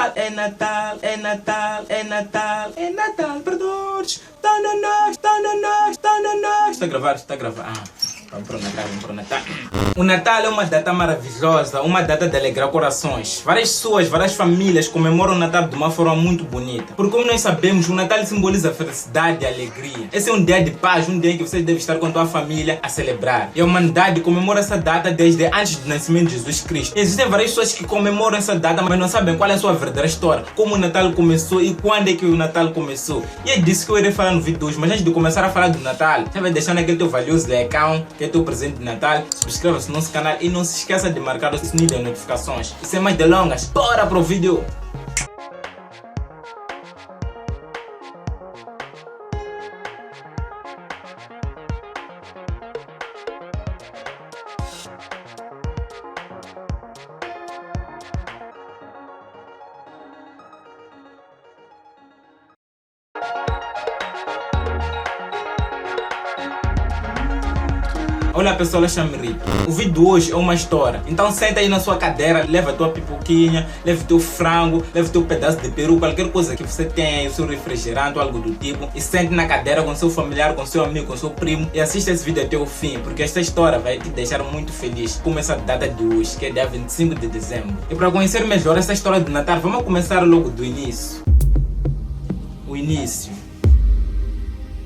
Natal, é Natal, é Natal, é Natal, é Natal para todos. Está na nós, está na nós, está na nós. Está a gravar, está a gravar. Vamos para o Natal, vamos para o Natal. O Natal é uma data maravilhosa, uma data de alegrar corações. Várias pessoas, várias famílias comemoram o Natal de uma forma muito bonita. Porque como nós sabemos, o Natal simboliza a felicidade e a alegria. Esse é um dia de paz, um dia em que você deve estar com a tua família a celebrar. E a humanidade comemora essa data desde antes do nascimento de Jesus Cristo. E existem várias pessoas que comemoram essa data, mas não sabem qual é a sua verdadeira história. Como o Natal começou e quando é que o Natal começou. E é disso que eu irei falar no vídeo de hoje. Mas antes de começar a falar do Natal, já vai deixando aquele teu valioso like, que é teu presente de Natal. Subscreva-se no nosso canal e não se esqueça de marcar o sininho de notificações. E sem mais delongas, bora pro vídeo! Olá pessoal, eu chamo Rito. O vídeo de hoje é uma história. Então senta aí na sua cadeira, leva a tua pipoquinha, leva o teu frango, leva o teu pedaço de peru, qualquer coisa que você tenha aí, o seu refrigerante ou algo do tipo. E sente na cadeira com seu familiar, com seu amigo, com seu primo e assista esse vídeo até o fim, porque esta história vai te deixar muito feliz com essa data de hoje, que é dia 25 de dezembro. E para conhecer melhor essa história do Natal, vamos começar logo do início. O início.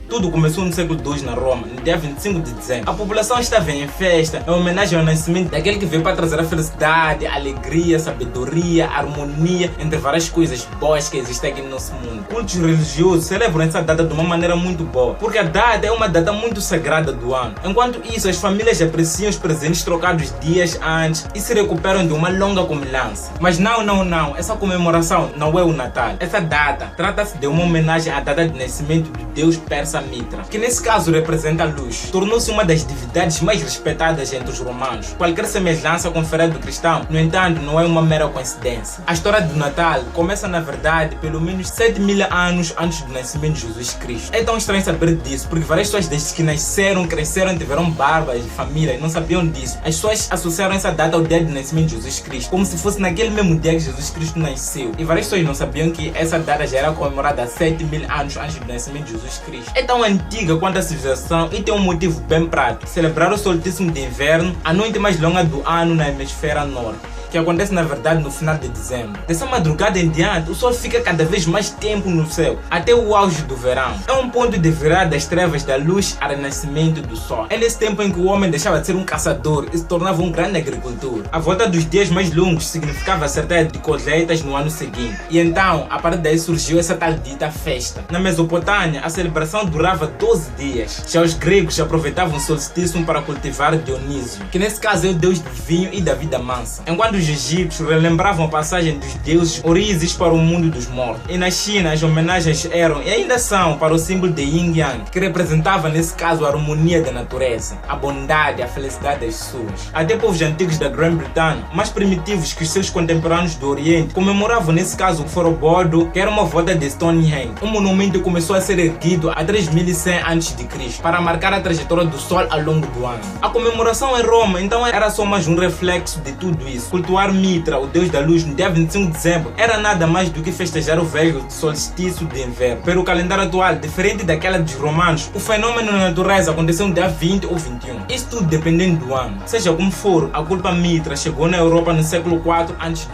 Tudo começou no século II na Roma, no dia 25 de dezembro. A população estava em festa, em homenagem ao nascimento daquele que veio para trazer a felicidade, a alegria, a sabedoria, a harmonia, entre várias coisas boas que existem aqui no nosso mundo. Cultos religiosos celebram essa data de uma maneira muito boa, porque a data é uma data muito sagrada do ano. Enquanto isso, as famílias apreciam os presentes trocados dias antes e se recuperam de uma longa comilança. Mas não, essa comemoração não é o Natal. Essa data trata-se de uma homenagem à data de nascimento do deus persa Mitra, que nesse caso representa a luz. Tornou-se uma das divindades mais respeitadas entre os romanos. Qualquer semelhança com o feriado cristão, no entanto, não é uma mera coincidência. A história do Natal começa, na verdade, pelo menos 7.000 anos antes do nascimento de Jesus Cristo. É tão estranho saber disso, porque várias pessoas desde que nasceram, cresceram, tiveram barbas de família e não sabiam disso. As pessoas associaram essa data ao dia do nascimento de Jesus Cristo, como se fosse naquele mesmo dia que Jesus Cristo nasceu. E várias pessoas não sabiam que essa data já era comemorada há 7.000 anos antes do nascimento de Jesus Cristo. É tão antiga quanto a civilização e tem um motivo bem prático: celebrar o solstício de inverno, a noite mais longa do ano na hemisféria norte, que acontece na verdade no final de dezembro. Dessa madrugada em diante, o sol fica cada vez mais tempo no céu, até o auge do verão. É um ponto de virada das trevas da luz ao renascimento do sol. É nesse tempo em que o homem deixava de ser um caçador e se tornava um grande agricultor. A volta dos dias mais longos significava a certeza de colheitas no ano seguinte. E então, a partir daí surgiu essa tal dita festa. Na Mesopotâmia, a celebração durava 12 dias. Já os gregos aproveitavam o solstício para cultivar Dionísio, que nesse caso é o deus do vinho e da vida mansa. Enquanto os egípcios relembravam a passagem dos deuses Orísis para o mundo dos mortos. E na China, as homenagens eram e ainda são para o símbolo de Yin Yang, que representava nesse caso a harmonia da natureza, a bondade e a felicidade das pessoas. Até povos antigos da Grã-Bretanha, mais primitivos que os seus contemporâneos do Oriente, comemoravam nesse caso o Forobodo, que era uma volta de Stonehenge. Um monumento começou a ser erguido há 3100 a.C. para marcar a trajetória do Sol ao longo do ano. A comemoração em Roma então era só mais um reflexo de tudo isso. Cultuar Mitra, o deus da luz, no dia 25 de dezembro era nada mais do que festejar o velho solstício de inverno. Pelo calendário atual, diferente daquela dos romanos, o fenômeno na natureza aconteceu no dia 20 ou 21. Isso tudo dependendo do ano. Seja como for, a culpa Mitra chegou na Europa no século IV a.C.,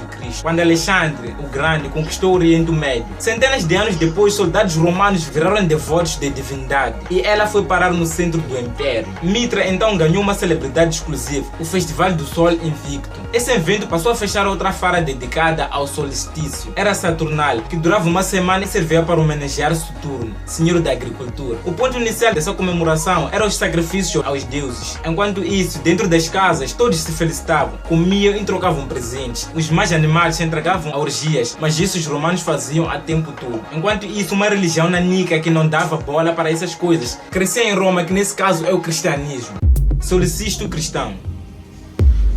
quando Alexandre o Grande conquistou o Oriente Médio. Centenas de anos depois, soldados romanos viraram devotos de divindade e ela foi parar no centro do império. Mitra então ganhou uma celebridade exclusiva, o Festival do Sol Invicto. Esse evento passou a fechar outra fara dedicada ao solstício. Era Saturnal, que durava uma semana e servia para homenagear Saturno, senhor da agricultura. O ponto inicial dessa comemoração era os sacrifícios aos deuses. Enquanto isso, dentro das casas, todos se felicitavam, comiam e trocavam presentes. Os mais animais se entregavam a orgias, mas isso os romanos faziam a tempo todo. Enquanto isso, uma religião nanica que não dava bola para essas coisas crescia em Roma, que nesse caso é o cristianismo. Solstício cristão.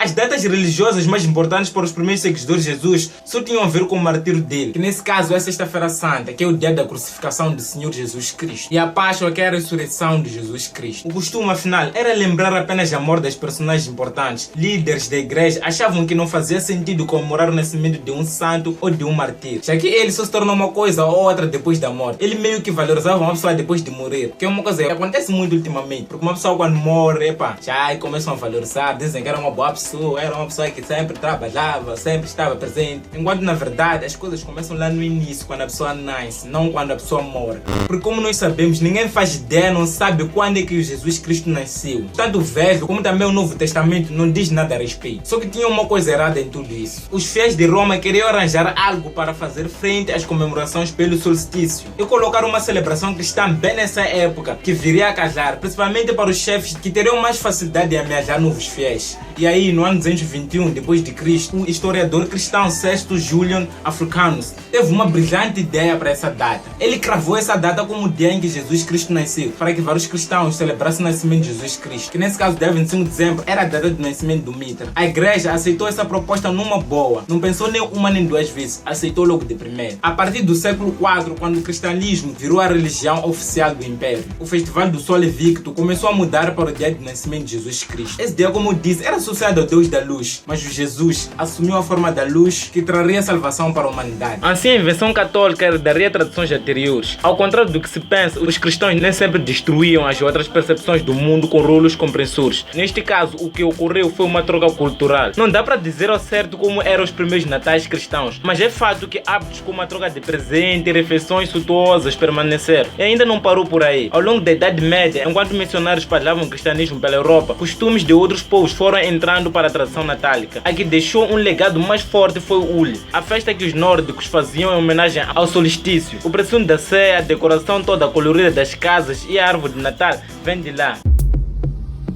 As datas religiosas mais importantes para os primeiros seguidores de Jesus só tinham a ver com o martírio dele, que nesse caso é a Sexta-feira Santa, que é o dia da crucificação do Senhor Jesus Cristo, e a Páscoa, que é a ressurreição de Jesus Cristo. O costume, afinal, era lembrar apenas a morte das personagens importantes. Líderes da igreja achavam que não fazia sentido comemorar o nascimento de um santo ou de um martírio, já que ele só se tornou uma coisa ou outra depois da morte. Ele meio que valorizava uma pessoa depois de morrer, que é uma coisa que acontece muito ultimamente, porque uma pessoa quando morre, já começam a valorizar, dizem que era uma boa pessoa, era uma pessoa que sempre trabalhava, sempre estava presente, enquanto na verdade as coisas começam lá no início, quando a pessoa nasce, não quando a pessoa morre. Porque como nós sabemos, ninguém faz ideia, não sabe quando é que o Jesus Cristo nasceu. Tanto o Velho como também o Novo Testamento não diz nada a respeito. Só que tinha uma coisa errada em tudo isso. Os fiéis de Roma queriam arranjar algo para fazer frente às comemorações pelo solstício e colocar uma celebração cristã bem nessa época, que viria a casar, principalmente para os chefes que teriam mais facilidade em ameaçar novos fiéis. E aí, no ano 221 depois de Cristo, o historiador cristão Sextus Julian Africanus teve uma brilhante ideia para essa data. Ele cravou essa data como o dia em que Jesus Cristo nasceu, para que vários cristãos celebrassem o nascimento de Jesus Cristo, que nesse caso, dia 25 de dezembro, era a data do nascimento do Mitra. A igreja aceitou essa proposta numa boa, não pensou nem uma nem duas vezes, aceitou logo de primeira. A partir do século IV, quando o cristianismo virou a religião oficial do império, o Festival do Sol Invicto começou a mudar para o dia do nascimento de Jesus Cristo. Esse dia, como eu disse, era associado ao Deus da luz, mas o Jesus assumiu a forma da luz que traria salvação para a humanidade. Assim, a invenção católica herdaria tradições anteriores. Ao contrário do que se pensa, os cristãos nem sempre destruíam as outras percepções do mundo com rolos compressores. Neste caso, o que ocorreu foi uma troca cultural. Não dá para dizer ao certo como eram os primeiros natais cristãos, mas é fato que hábitos como a troca de presente e refeições suntuosas permaneceram. E ainda não parou por aí. Ao longo da Idade Média, enquanto missionários espalhavam o cristianismo pela Europa, costumes de outros povos foram entrando para a tradição natálica. A que deixou um legado mais forte foi o Ule, a festa que os nórdicos faziam em homenagem ao solstício. O preço da ceia, a decoração toda colorida das casas e a árvore de Natal vem de lá.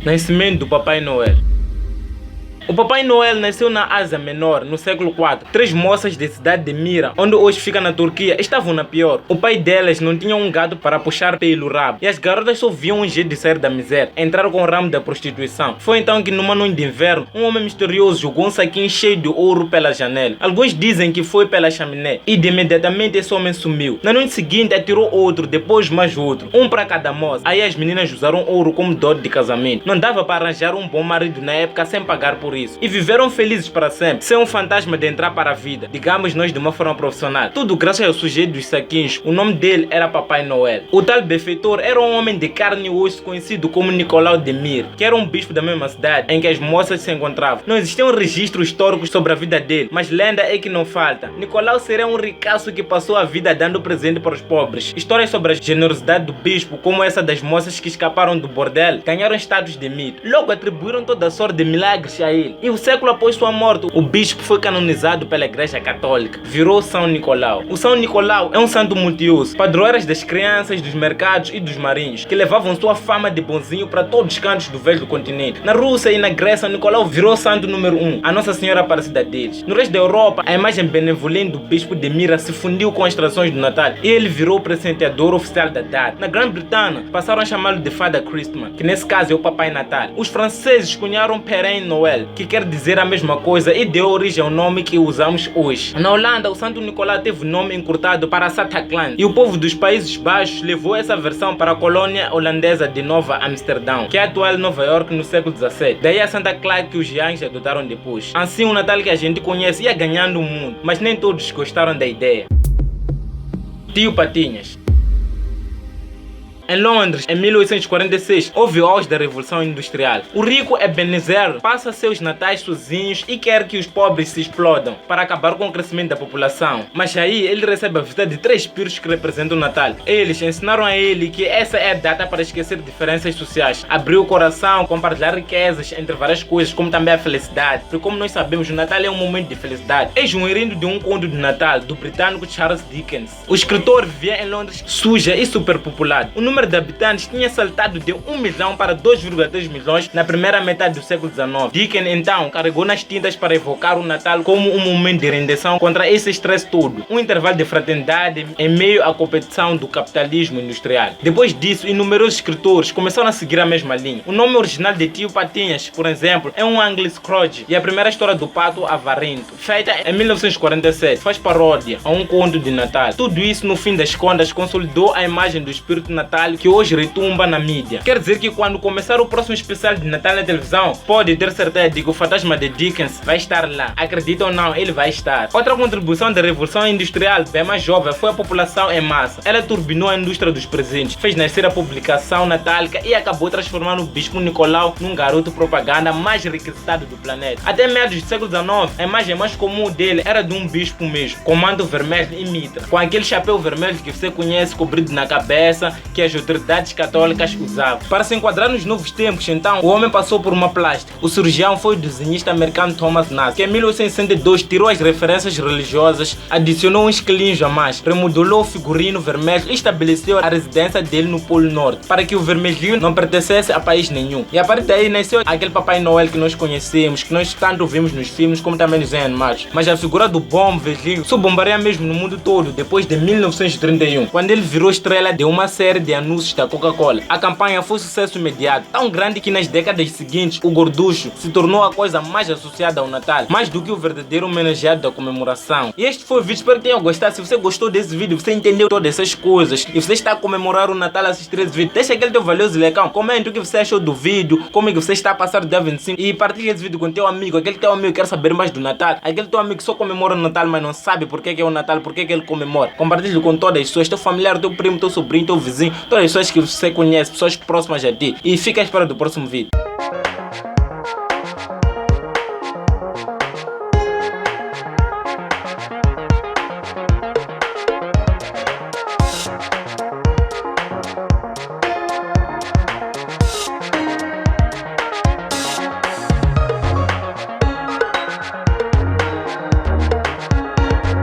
Nascimento do Papai Noel. O Papai Noel nasceu na Ásia Menor, no século IV. 3 moças da cidade de Mira, onde hoje fica na Turquia, estavam na pior. O pai delas não tinha um gado para puxar pelo rabo, e as garotas só viam um jeito de sair da miséria, entraram com o ramo da prostituição. Foi então que numa noite de inverno, um homem misterioso jogou um saquinho cheio de ouro pela janela. Alguns dizem que foi pela chaminé, e de imediatamente esse homem sumiu. Na noite seguinte atirou outro, depois mais outro, um para cada moça. Aí as meninas usaram ouro como dote de casamento. Não dava para arranjar um bom marido na época sem pagar por isso. E viveram felizes para sempre, sem um fantasma de entrar para a vida, digamos nós de uma forma profissional. Tudo graças ao sujeito dos saquinhos. O nome dele era Papai Noel. O tal benfeitor era um homem de carne e osso conhecido como Nicolau de Mir, que era um bispo da mesma cidade em que as moças se encontravam. Não existiam registros históricos sobre a vida dele, mas lenda é que não falta. Nicolau seria um ricaço que passou a vida dando presente para os pobres. Histórias sobre a generosidade do bispo, como essa das moças que escaparam do bordel, ganharam status de mito. Logo atribuíram toda a sorte de milagres a ele. E o século após sua morte, o bispo foi canonizado pela Igreja Católica. Virou São Nicolau. O São Nicolau é um santo multiuso, padroeiro das crianças, dos mercados e dos marinhos, que levavam sua fama de bonzinho para todos os cantos do velho continente. Na Rússia e na Grécia, Nicolau virou santo número 1, a Nossa Senhora Aparecida deles. No resto da Europa, a imagem benevolente do bispo de Mira se fundiu com as tradições do Natal e ele virou o presenteador oficial da data. Na Grã-Bretanha, passaram a chamá-lo de Father Christmas, que nesse caso é o Papai Natal. Os franceses cunharam Père Noël, que quer dizer a mesma coisa e deu origem ao nome que usamos hoje. Na Holanda, o Santo Nicolau teve o nome encurtado para Sinterklaas e o povo dos Países Baixos levou essa versão para a colônia holandesa de Nova Amsterdão, que é a atual Nova York no século XVII. Daí a Santa Claus que os Yankees adotaram depois. Assim, o Natal que a gente conhece ia ganhando o mundo, mas nem todos gostaram da ideia. Tio Patinhas. Em Londres, em 1846, houve o auge da Revolução Industrial. O rico Ebenezer passa seus natais sozinhos e quer que os pobres se explodam para acabar com o crescimento da população. Mas aí ele recebe a visita de 3 espíritos que representam o Natal. Eles ensinaram a ele que essa é a data para esquecer diferenças sociais, abrir o coração, compartilhar riquezas entre várias coisas, como também a felicidade. Porque como nós sabemos, o Natal é um momento de felicidade. Eis um herido de um conto de Natal do britânico Charles Dickens. O escritor vivia em Londres suja e superpopulado. O número número de habitantes tinha saltado de 1 milhão para 2,3 milhões na primeira metade do século XIX. Dickens então carregou nas tintas para evocar o Natal como um momento de rendição contra esse estresse todo, um intervalo de fraternidade em meio à competição do capitalismo industrial. Depois disso, inúmeros escritores começaram a seguir a mesma linha. O nome original de Tio Patinhas, por exemplo, é um Angle Scrooge, e a primeira história do Pato Avarento, feita em 1947, faz paródia a um conto de Natal. Tudo isso, no fim das contas, consolidou a imagem do espírito natal que hoje retumba na mídia. Quer dizer que quando começar o próximo especial de Natal na televisão, pode ter certeza de que o fantasma de Dickens vai estar lá. Acredita ou não, ele vai estar. Outra contribuição da Revolução Industrial, bem mais jovem, foi a população em massa. Ela turbinou a indústria dos presentes, fez nascer a publicação natálica e acabou transformando o Bispo Nicolau num garoto propaganda mais requisitado do planeta. Até meados do século XIX, a imagem mais comum dele era de um bispo mesmo, com manto vermelho e mitra, com aquele chapéu vermelho que você conhece cobrido na cabeça, que as autoridades católicas usavam. Para se enquadrar nos novos tempos, então, o homem passou por uma plástica. O cirurgião foi o desenhista americano Thomas Nast, que em 1862 tirou as referências religiosas, adicionou uns quilinhos a mais, remodelou o figurino vermelho e estabeleceu a residência dele no Polo Norte, para que o vermelhinho não pertencesse a país nenhum. E a partir daí nasceu aquele Papai Noel que nós conhecemos, que nós tanto vimos nos filmes como também nos animados. Mas a figura do bom velhinho só bombaria mesmo no mundo todo depois de 1931, quando ele virou estrela de uma série de anúncios da Coca-Cola. A campanha foi sucesso imediato, tão grande que nas décadas seguintes o gorducho se tornou a coisa mais associada ao Natal, mais do que o verdadeiro homenageado da comemoração. E este foi o vídeo, espero que tenham gostado. Se você gostou desse vídeo, você entendeu todas essas coisas e você está a comemorar o Natal a assistir esse vídeo, deixa aquele teu valioso lecão, comenta o que você achou do vídeo, como é que você está a passar o dia 25 e partilha esse vídeo com teu amigo, aquele teu amigo que quer saber mais do Natal, aquele teu amigo que só comemora o Natal mas não sabe porque que é o Natal, porque que ele comemora. Compartilhe com todas as pessoas, teu familiar, teu primo, teu sobrinho, teu vizinho, todas as pessoas que você conhece, pessoas próximas a ti, e fica à espera do próximo vídeo.